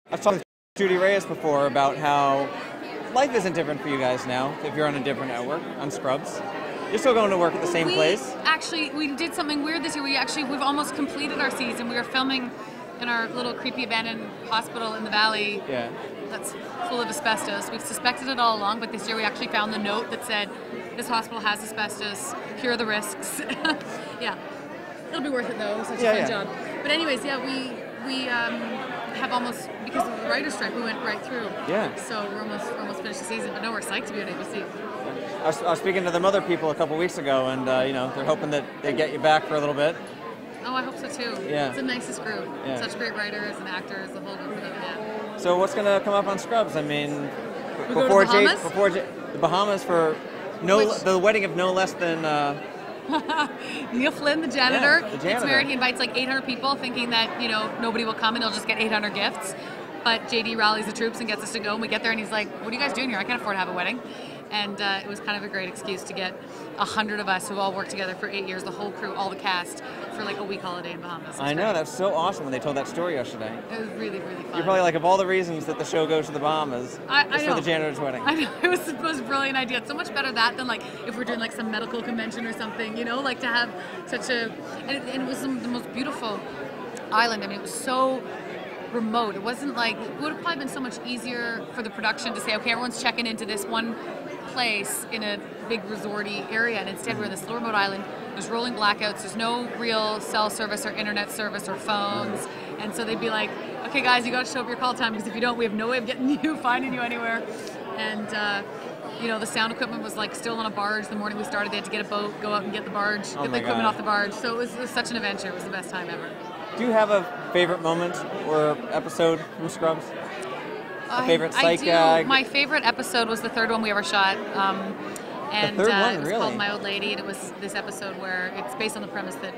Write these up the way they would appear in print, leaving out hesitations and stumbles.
I've talked with Judy Reyes before about how life isn't different for you guys now if you're on a different network, on Scrubs. You're still going to work at the same place? Actually, we did something weird this year. We've almost completed our season. We were filming in our little creepy abandoned hospital in the valley. Yeah. That's full of asbestos. We've suspected it all along, but this year we actually found the note that said, this hospital has asbestos, here are the risks. Yeah. It'll be worth it though, it was such a fun job. But anyways, yeah, we have almost, because of the writer's strike, we went right through. Yeah. So we're almost finished the season, but no, we're psyched to be on ABC. I was speaking to the Mother people a couple weeks ago, and they're hoping that they get you back for a little bit. Oh, I hope so too. Yeah. It's the nicest group. Yeah. Such great writers and actors, the whole group of them, yeah. So what's going to come up on Scrubs? I mean, before the Bahamas for the wedding of no less than Neil Flynn, the janitor, the janitor, gets married. He invites like 800 people, thinking that nobody will come and he'll just get 800 gifts. But JD rallies the troops and gets us to go. And we get there, and he's like, "What are you guys doing here? I can't afford to have a wedding." And it was kind of a great excuse to get 100 of us who all worked together for 8 years, the whole crew, all the cast, for like a week holiday in Bahamas. I know, that's so awesome when they told that story yesterday. It was really, really fun. You're probably like, of all the reasons that the show goes to the Bahamas, it's for the janitor's wedding. I know, it was a brilliant idea. It's so much better that than like if we're doing like some medical convention or something, like to have such a, and it was the most beautiful island. I mean, it was so remote. It wasn't like, it would have probably been so much easier for the production to say, okay, everyone's checking into this one place in a big resorty area, and instead we're in this little remote island. There's rolling blackouts. There's no real cell service or internet service or phones, and so they'd be like, okay guys, you got to show up your call time, because if you don't, we have no way of getting you, finding you anywhere. And the sound equipment was like still on a barge the morning we started. They had to get a boat, go out and get the barge, get the equipment off the barge. So it was such an adventure. It was the best time ever. Do you have a favorite moment or episode from Scrubs? A favorite psych gag? My favorite episode was the third one we ever shot. And the third one, it was really? called My Old Lady, and it was this episode where it's based on the premise that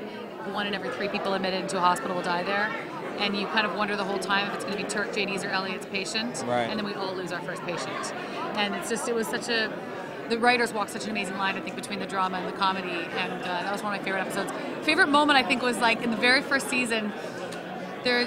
1 in every 3 people admitted into a hospital will die there. And you kind of wonder the whole time if it's going to be Turk, JD's, or Elliot's patient. Right. And then we all lose our first patient. And it was such a, the writers walked such an amazing line, I think, between the drama and the comedy, and that was one of my favorite episodes. Favorite moment, I think, was like in the very first season.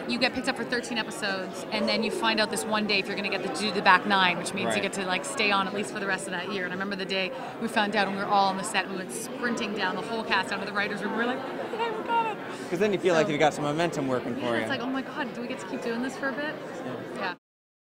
You get picked up for 13 episodes, and then you find out this one day if you're going to get to do the back 9, which means you get to like stay on at least for the rest of that year. And I remember the day we found out, and we were all on the set, and we went sprinting down the whole cast out of the writers' room. We were like, okay, we got it. Because then you feel like you've got some momentum working for you. It's like, oh my God, do we get to keep doing this for a bit? Yeah.